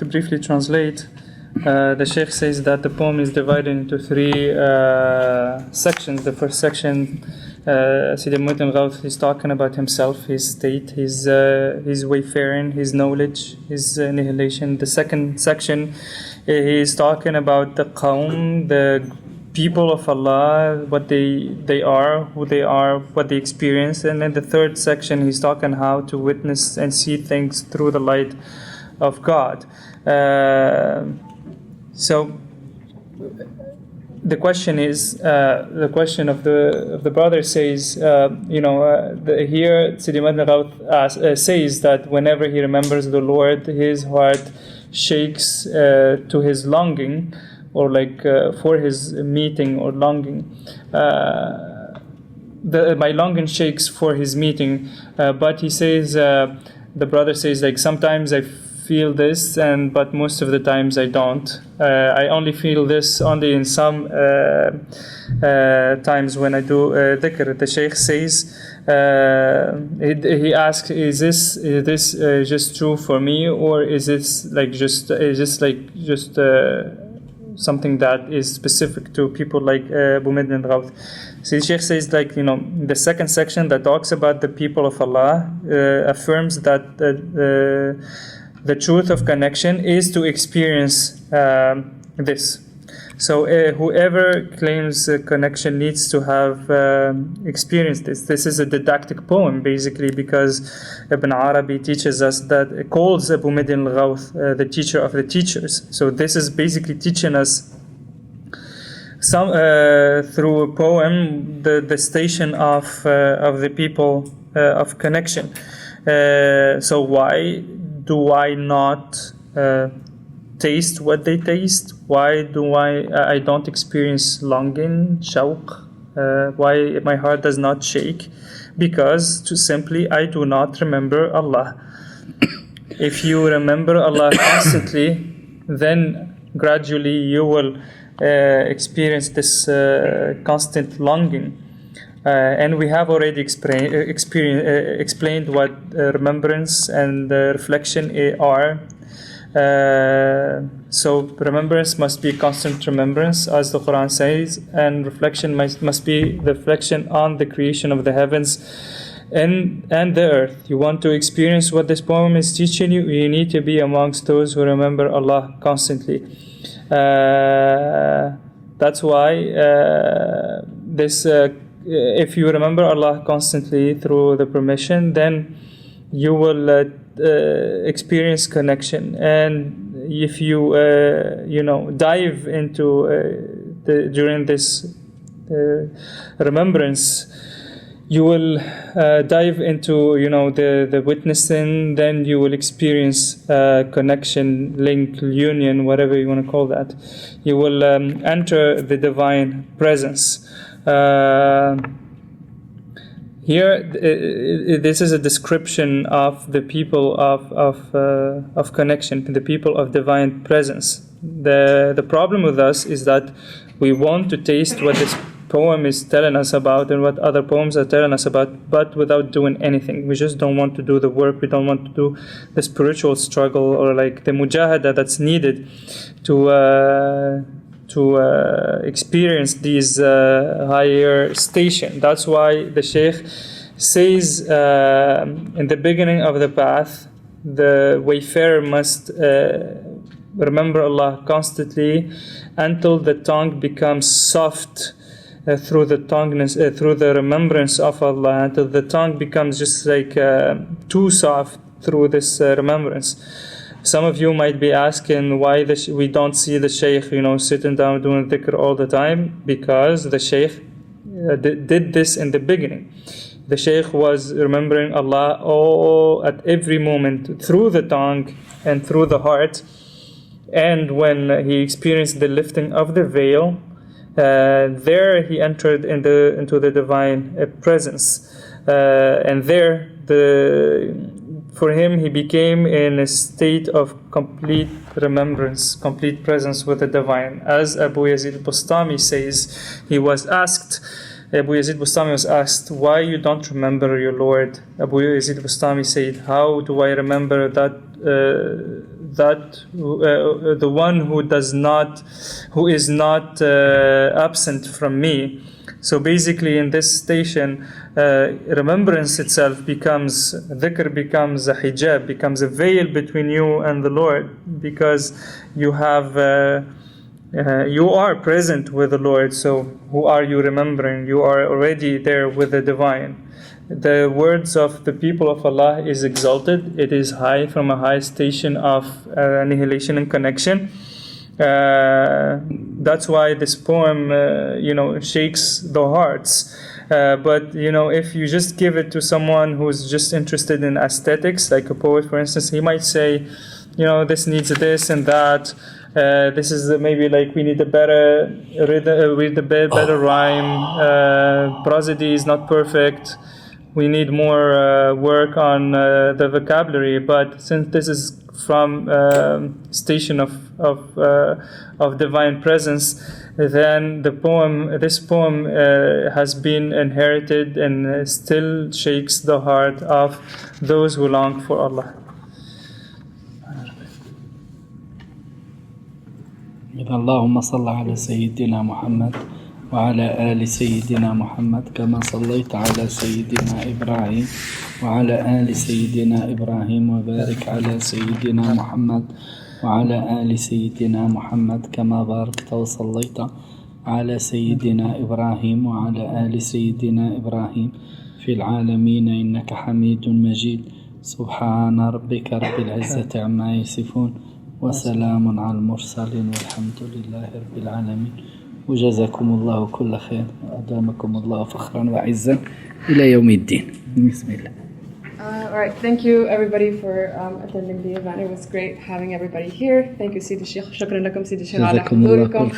To briefly translate, the Shaykh says that the poem is divided into three sections. The first section, Sidi al-Ghawth is talking about himself, his state, his wayfaring, his knowledge, his annihilation. The second section, he is talking about the Qawm, the people of Allah, what they are, who they are, what they experience. And in the third section, he's talking how to witness and see things through the light of God. So the question is, the question of the brother says, here Sidi al-Ghawth says that whenever he remembers the Lord, his heart shakes to his longing, or for his meeting or longing. My longing shakes for his meeting, but he says, the brother says, sometimes I feel this, but most of the times I don't. I only feel this only in some times when I do dhikr. The Shaykh says, he asks, is this just true for me, or is this just something that is specific to people like Abu Madyan al-Ghawth? Sidi Shaykh says, the second section that talks about the people of Allah affirms that the truth of connection is to experience this. So whoever claims connection needs to have experienced this. This is a didactic poem, basically, because Ibn Arabi teaches us that, calls Abu Madyan al-Ghawth the teacher of the teachers. So this is basically teaching us through a poem the station of the people of connection. So why do I not taste what they taste? Why do I don't experience longing, shawq? Why my heart does not shake? Because simply I do not remember Allah. If you remember Allah constantly, then gradually you will experience this constant longing. And we have already explained what remembrance and reflection are. So remembrance must be constant remembrance, as the Quran says, and reflection must be the reflection on the creation of the heavens and the earth. You want to experience what this poem is teaching you, you need to be amongst those who remember Allah constantly. That's why if you remember Allah constantly through the permission, then you will experience connection. And if you dive into during this remembrance, you will dive into the witnessing. Then you will experience connection, link, union, whatever you want to call that. You will enter the divine presence. Here, this is a description of the people of connection, the people of divine presence. The problem with us is that we want to taste what this poem is telling us about and what other poems are telling us about, but without doing anything. We just don't want to do the work. We don't want to do the spiritual struggle or the mujahada that's needed to experience these higher station. That's why the Shaykh says in the beginning of the path, the wayfarer must remember Allah constantly until the tongue becomes soft through the remembrance of Allah, until the tongue becomes just too soft through this remembrance. Some of you might be asking why we don't see the Shaykh, sitting down doing dhikr all the time, because the Shaykh did this in the beginning. The Shaykh was remembering Allah at every moment through the tongue and through the heart. And when he experienced the lifting of the veil, there he entered into the divine presence, and there for him, he became in a state of complete remembrance, complete presence with the divine. As Abu Yazid al-Bustami says, Abu Yazid al-Bustami was asked, why you don't remember your Lord? Abu Yazid al-Bustami said, how do I remember the one who is not absent from me. So basically, in this station, remembrance itself becomes, dhikr becomes a hijab, becomes a veil between you and the Lord, because you have. You are present with the Lord, so who are you remembering? You are already there with the divine. The words of the people of Allah is exalted. It is high, from a high station of annihilation and connection. That's why this poem, shakes the hearts. But if you just give it to someone who's just interested in aesthetics, like a poet, for instance, he might say, this needs this and that. This is maybe like we need a better rhythm, better rhyme. Prosody is not perfect. We need more work on the vocabulary. But since this is from station of divine presence, then this poem has been inherited and still shakes the heart of those who long for Allah. اللهم صل على سيدنا محمد وعلى آل سيدنا محمد كما صليت على سيدنا إبراهيم وعلى آل سيدنا إبراهيم وبارك على سيدنا محمد وعلى آل سيدنا محمد كما باركت وصليت على سيدنا إبراهيم وعلى آل سيدنا إبراهيم في العالمين إنك حميد مجيد. سبحان ربك رب العزة عما يصفون وسلام على المرسلين والحمد لله رب العالمين. وجزاكم الله كل خير وأدامكم الله فخرا وعزا إلى يوم الدين. بسم الله. All right, thank you everybody for attending the event. It was great having everybody here. Thank you Sidi Shaykh. شكرا لكم Sidi Shaykh على حضوركم.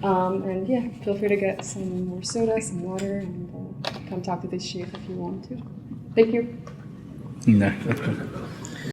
And yeah, feel free to get some more soda, some water, and come talk to the Shaykh if you want to. Thank you.